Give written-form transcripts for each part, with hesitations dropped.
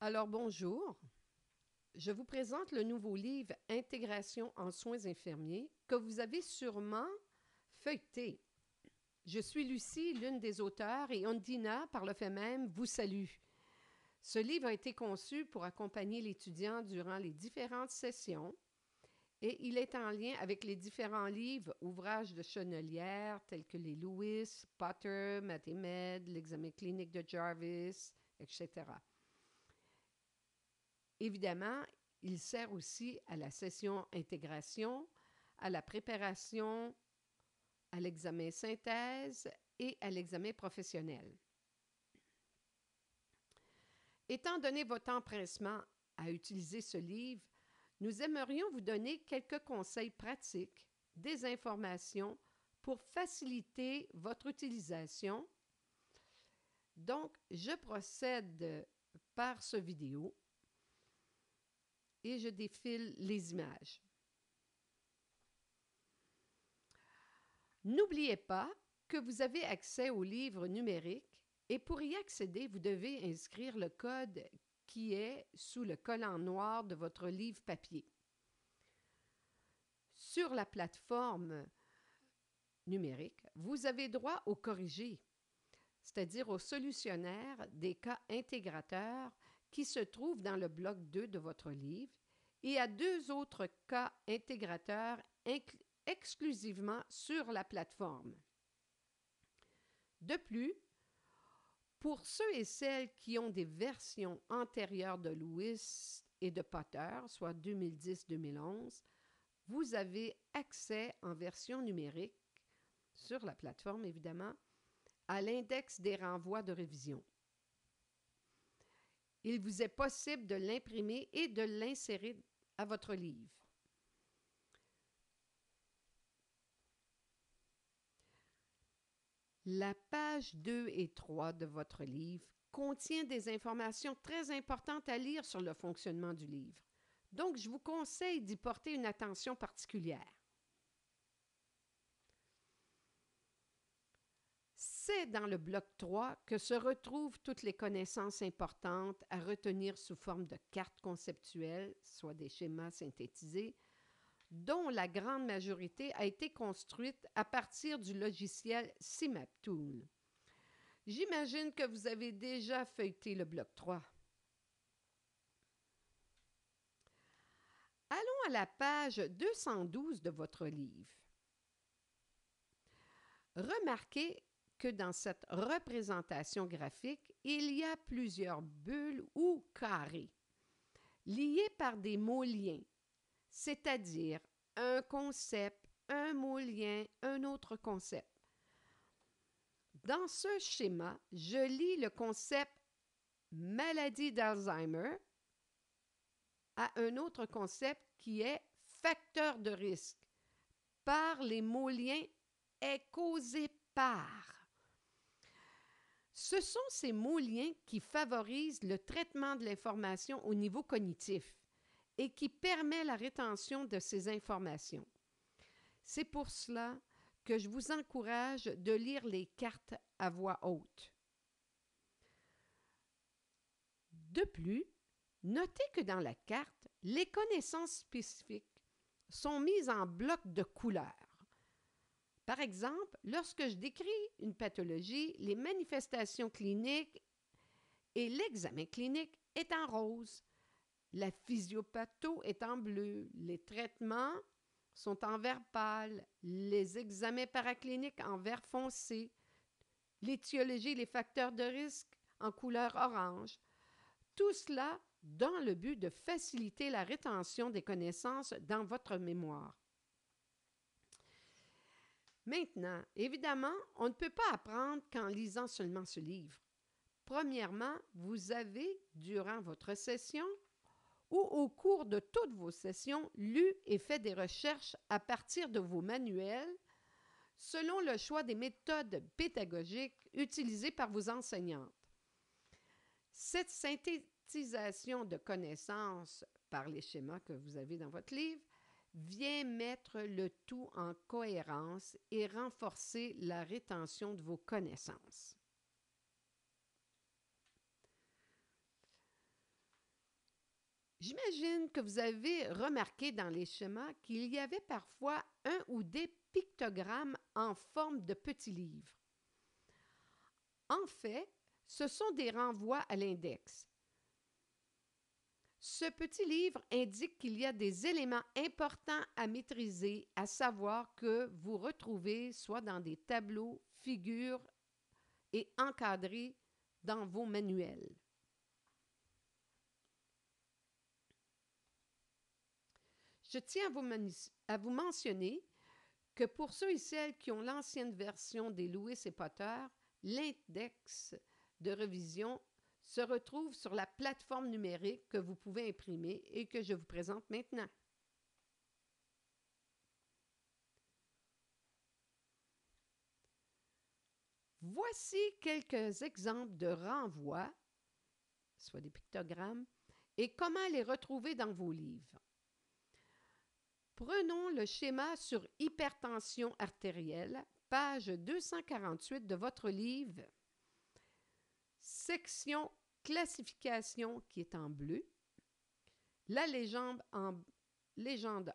Alors bonjour, je vous présente le nouveau livre Intégration en soins infirmiers que vous avez sûrement feuilleté. Je suis Lucie, l'une des auteurs, et Ondina, par le fait même, vous salue. Ce livre a été conçu pour accompagner l'étudiant durant les différentes sessions et il est en lien avec les différents livres, ouvrages de Chenelière tels que les Lewis, Potter, Math et Med, l'examen clinique de Jarvis, etc. Évidemment, il sert aussi à la session intégration, à la préparation, à l'examen synthèse et à l'examen professionnel. Étant donné votre empressement à utiliser ce livre, nous aimerions vous donner quelques conseils pratiques, des informations pour faciliter votre utilisation. Donc, je procède par ce vidéo et je défile les images. N'oubliez pas que vous avez accès au livre numérique et pour y accéder, vous devez inscrire le code qui est sous le collant noir de votre livre papier. Sur la plateforme numérique, vous avez droit au corrigé, c'est-à-dire au solutionnaire des cas intégrateurs qui se trouvent dans le bloc 2 de votre livre et à 2 autres cas intégrateurs exclusivement sur la plateforme. De plus, pour ceux et celles qui ont des versions antérieures de Lewis et de Potter, soit 2010-2011, vous avez accès en version numérique, sur la plateforme évidemment, à l'index des renvois de révision. Il vous est possible de l'imprimer et de l'insérer à votre livre. La page 2 et 3 de votre livre contient des informations très importantes à lire sur le fonctionnement du livre. Donc, je vous conseille d'y porter une attention particulière. C'est dans le bloc 3 que se retrouvent toutes les connaissances importantes à retenir sous forme de cartes conceptuelles, soit des schémas synthétisés, dont la grande majorité a été construite à partir du logiciel CMapTool. J'imagine que vous avez déjà feuilleté le bloc 3. Allons à la page 212 de votre livre. Remarquez que dans cette représentation graphique, il y a plusieurs bulles ou carrés, liés par des mots-liens, c'est-à-dire un concept, un mot-lien, un autre concept. Dans ce schéma, je lis le concept maladie d'Alzheimer à un autre concept qui est facteur de risque par les mots-liens est causé par. Ce sont ces mots-liens qui favorisent le traitement de l'information au niveau cognitif et qui permet la rétention de ces informations. C'est pour cela que je vous encourage de lire les cartes à voix haute. De plus, notez que dans la carte, les connaissances spécifiques sont mises en blocs de couleurs. Par exemple, lorsque je décris une pathologie, les manifestations cliniques et l'examen clinique est en rose. La physiopatho est en bleu. Les traitements sont en vert pâle. Les examens paracliniques en vert foncé. L'étiologie et les facteurs de risque en couleur orange. Tout cela dans le but de faciliter la rétention des connaissances dans votre mémoire. Maintenant, évidemment, on ne peut pas apprendre qu'en lisant seulement ce livre. Premièrement, vous avez, durant votre session ou au cours de toutes vos sessions, lu et fait des recherches à partir de vos manuels selon le choix des méthodes pédagogiques utilisées par vos enseignantes. Cette synthétisation de connaissances par les schémas que vous avez dans votre livre vient mettre le tout en cohérence et renforcer la rétention de vos connaissances. J'imagine que vous avez remarqué dans les schémas qu'il y avait parfois un ou des pictogrammes en forme de petits livres. En fait, ce sont des renvois à l'index. Ce petit livre indique qu'il y a des éléments importants à maîtriser, à savoir que vous retrouvez soit dans des tableaux, figures et encadrés dans vos manuels. Je tiens à vous mentionner que pour ceux et celles qui ont l'ancienne version des Lewis et Potter, l'index de révision se retrouve sur la plateforme numérique que vous pouvez imprimer et que je vous présente maintenant. Voici quelques exemples de renvois, soit des pictogrammes, et comment les retrouver dans vos livres. Prenons le schéma sur hypertension artérielle, page 248 de votre livre, section classification qui est en bleu. La légende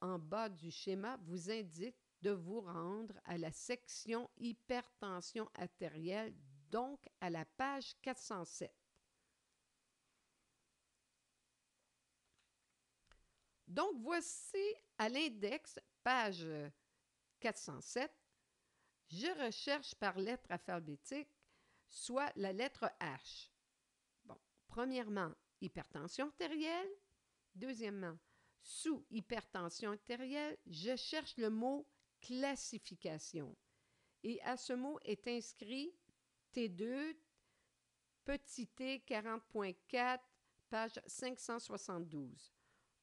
en bas du schéma vous indique de vous rendre à la section hypertension artérielle, donc à la page 407. Donc, voici à l'index, page 407, je recherche par lettre alphabétique, soit la lettre H. Bon, premièrement, hypertension artérielle. Deuxièmement, sous hypertension artérielle, je cherche le mot classification. Et à ce mot est inscrit T2, petit t 40.4, page 572.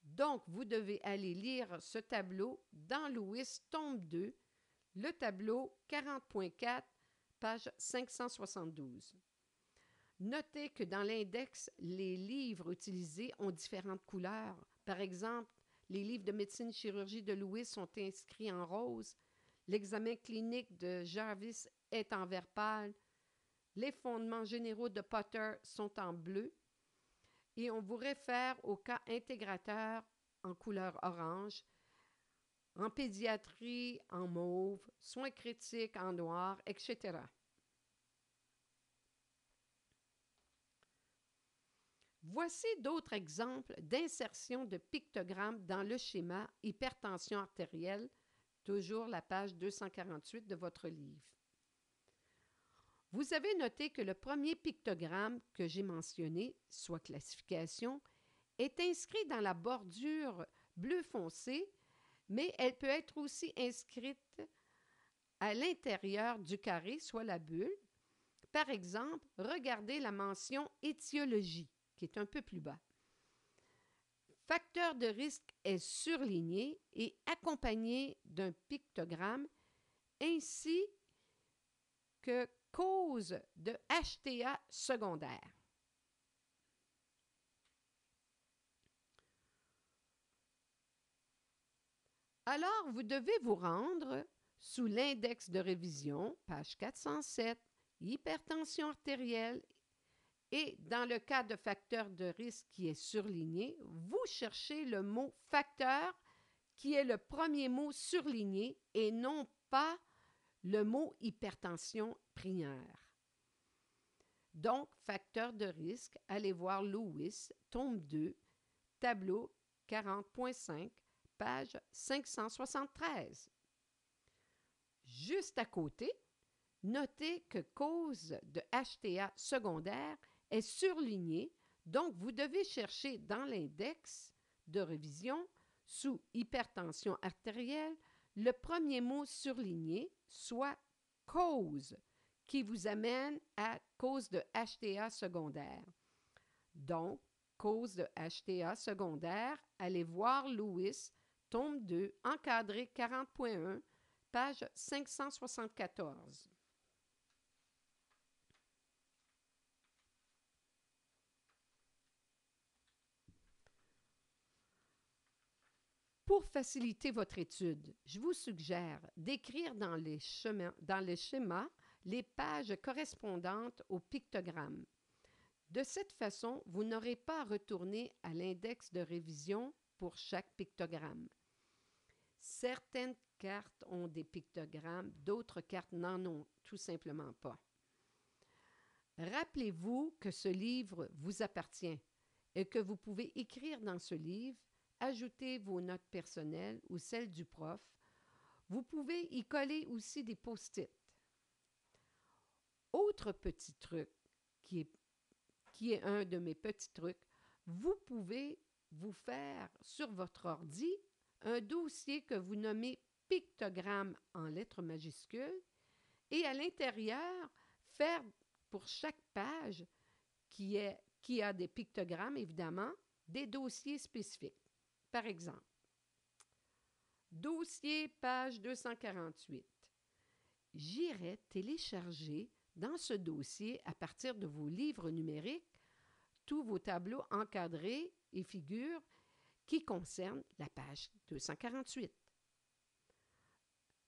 Donc, vous devez aller lire ce tableau dans Lewis, tome 2, le tableau 40.4, page 572. Notez que dans l'index, les livres utilisés ont différentes couleurs. Par exemple, les livres de médecine chirurgie de Lewis sont inscrits en rose. L'examen clinique de Jarvis est en vert pâle. Les fondements généraux de Potter sont en bleu. Et on vous réfère au cas intégrateur en couleur orange, en pédiatrie en mauve, soins critiques en noir, etc. Voici d'autres exemples d'insertion de pictogrammes dans le schéma hypertension artérielle, toujours la page 248 de votre livre. Vous avez noté que le premier pictogramme que j'ai mentionné, soit classification, est inscrit dans la bordure bleu foncé, mais elle peut être aussi inscrite à l'intérieur du carré, soit la bulle. Par exemple, regardez la mention étiologie, qui est un peu plus bas. Facteur de risque est surligné et accompagné d'un pictogramme, ainsi que cause de HTA secondaire. Alors, vous devez vous rendre sous l'index de révision, page 407, hypertension artérielle, et dans le cas de facteur de risque qui est surligné, vous cherchez le mot facteur qui est le premier mot surligné et non pas le mot hypertension primaire. Donc, facteur de risque, allez voir Lewis, tome 2, tableau 40.5, page 573. Juste à côté, notez que cause de HTA secondaire est surlignée, donc vous devez chercher dans l'index de révision, sous hypertension artérielle, le premier mot surligné, soit cause, qui vous amène à cause de HTA secondaire. Donc, cause de HTA secondaire, allez voir Lewis, tome 2, encadré 40.1, page 574. Pour faciliter votre étude, je vous suggère d'écrire dans les schémas les pages correspondantes aux pictogrammes. De cette façon, vous n'aurez pas à retourner à l'index de révision pour chaque pictogramme. Certaines cartes ont des pictogrammes, d'autres cartes n'en ont tout simplement pas. Rappelez-vous que ce livre vous appartient et que vous pouvez écrire dans ce livre, ajouter vos notes personnelles ou celles du prof. Vous pouvez y coller aussi des post-it. Autre petit truc qui est un de mes petits trucs, vous pouvez vous faire sur votre ordi un dossier que vous nommez pictogramme en lettres majuscules et à l'intérieur, faire pour chaque page qui a des pictogrammes, évidemment, des dossiers spécifiques. Par exemple, dossier page 248. J'irai télécharger dans ce dossier, à partir de vos livres numériques, tous vos tableaux encadrés et figures qui concernent la page 248.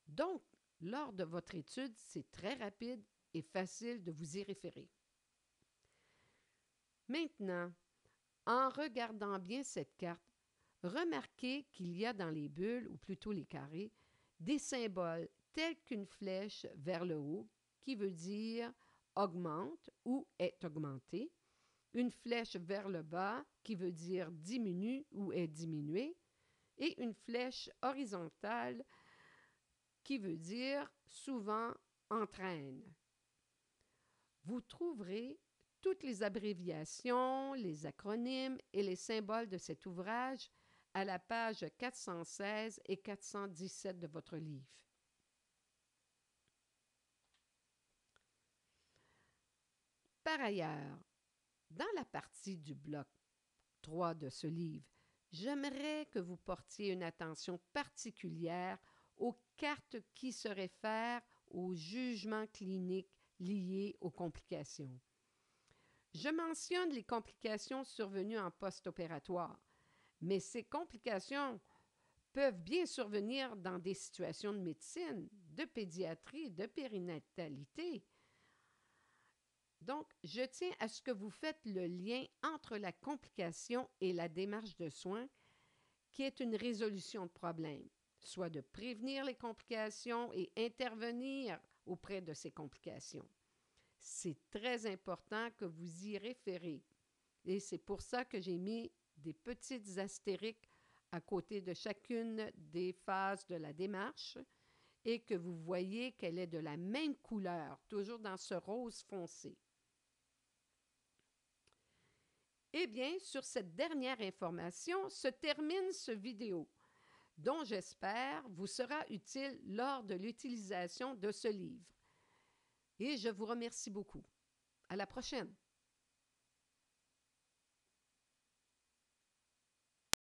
Donc, lors de votre étude, c'est très rapide et facile de vous y référer. Maintenant, en regardant bien cette carte, remarquez qu'il y a dans les bulles, ou plutôt les carrés, des symboles tels qu'une flèche vers le haut, qui veut dire augmente ou est augmenté, une flèche vers le bas, qui veut dire diminue ou est diminué, et une flèche horizontale, qui veut dire souvent entraîne. Vous trouverez toutes les abréviations, les acronymes et les symboles de cet ouvrage à la page 416 et 417 de votre livre. Par ailleurs, dans la partie du bloc 3 de ce livre, j'aimerais que vous portiez une attention particulière aux cartes qui se réfèrent aux jugements cliniques liés aux complications. Je mentionne les complications survenues en post-opératoire, mais ces complications peuvent bien survenir dans des situations de médecine, de pédiatrie, de périnatalité. Donc, je tiens à ce que vous faites le lien entre la complication et la démarche de soins, qui est une résolution de problème, soit de prévenir les complications et intervenir auprès de ces complications. C'est très important que vous y référez. Et c'est pour ça que j'ai mis des petites astériques à côté de chacune des phases de la démarche et que vous voyez qu'elle est de la même couleur, toujours dans ce rose foncé. Eh bien, sur cette dernière information se termine ce vidéo, dont j'espère vous sera utile lors de l'utilisation de ce livre. Et je vous remercie beaucoup. À la prochaine!